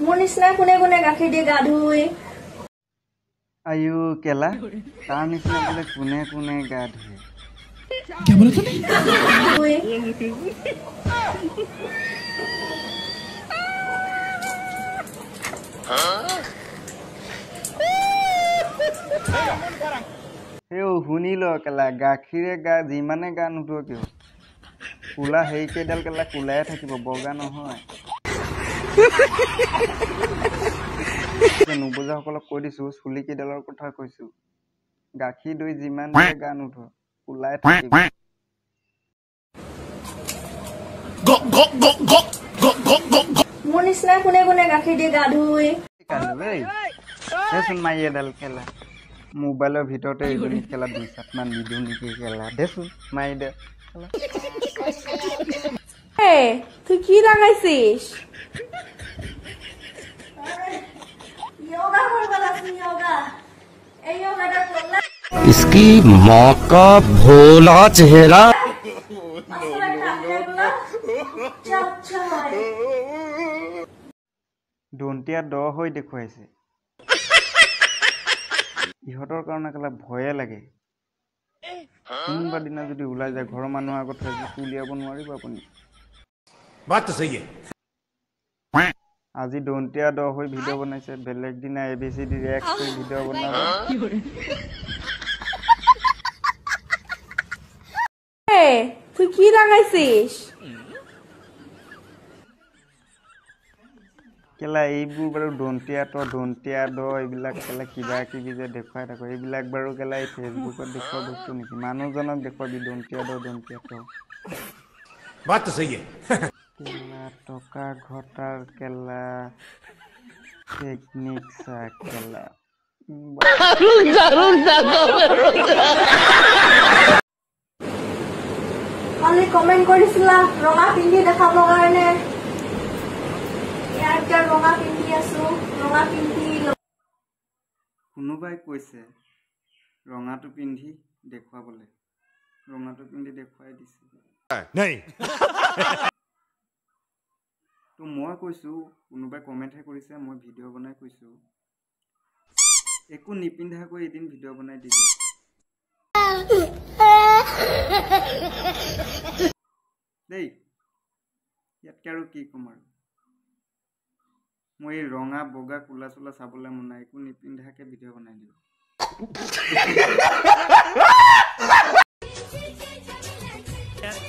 মোৰ নিচিনা কোনে কোনে গাখীৰ দিয়ে গা ধুই আয়ু কেলা তাৰ নিচিনা বোলে কোনে কোনে গা ধুৱে क्या बोला तूने শুনিল কেলা গাখীৰে গা যিমানে গা নুধুৱ কিয় কোলা সেইকেইডাল কেলা কোলাই থাকিব বগা নহয় নুবুজাসকলক কৈ দিছো চুলি কেইডালৰ কথা কৈছো গাখীৰ দৈ যিমান গা নুধুৱ কোলাই থাকিব মোৰ নিচিনা কোনে কোনে গাখীৰ দিয়ে গা ধুই দেচোন মাৰি এডাল খেলা মোবাইলৰ ভিতৰতে এইজনী খেলা 2-7 মান নিদিওঁ নেকি খেলা দেচোন মাৰি দে তুই কি লাগাইছিস इसकी माँ का भोला चेहरा দন্তীয়া দ হৈ দেখুৱাইছে ইহঁতৰ কাৰণে কেলা ভয়ে লাগে কোনোবা দিনা যদি ওলাই যায় ঘৰৰ মানুহৰ আগত উলিয়াব নোৱাৰিব আপুনি আজি দন্তীয়া দ হৈ ভিডিঅ' বনাইছে বেলেগ দিনা ABCD ৰিয়েক্ট কৰি ভিডিঅ' বনাব তুই কি লাগাইছিস কেলা এইবোৰ বাৰু দন্তীয়া দ এইবিলাক কেলা কিবা কিবি যে দেখুৱাই থাকো এইবিলাক বাৰু কেলা এই ফেচবুকত দেখুওৱা বস্তু নেকি মানুহজনক দেখুৱাবি দন্তীয়া দ কেলা টকা ঘটাৰ কেলা টেকনিক চা কেলা কালি কমেন্ট কৰিছিলা ৰঙা পিন্ধি দেখাবৰ কাৰণে ৰঙা পিন্ধি আছো ৰঙা পিন্ধি কোনোবাই কৈছে ৰঙাটো পিন্ধি দেখুৱাবলৈ ৰঙাটো পিন্ধি দেখুৱাই দিছে তো মই কৈছো কোনোবাই কমেন্টহে কৰিছে মই ভিডিঅ' বনাই কৈছো একো নিপিন্ধাকৈ এদিন ভিডিঅ' বনাই দিবি দেই ইয়াতকে আৰু কি ক'ম আৰু মই ৰঙা বগা কোলা চোলা চাবলৈ মন নাই একো নিপিন্ধাকে ভিডিঅ' বনাই দিব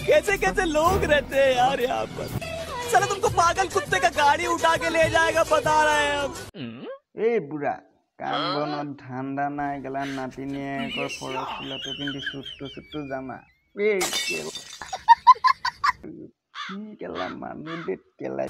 कैसे कैसे लोग रहते हैं यार यहाँ पर साला तुमको पागल कुत्ते का गाड़ी उठा के ले जाएगा बता रहे हैं हम এই বুঢ়া কাম বনত ধান্দা নাই গেলা নাতিনীয়েকৰ ফৰক চোলাটো পিন্ধি চুটটো জামা এই কেলা মানুহ দেত কেলা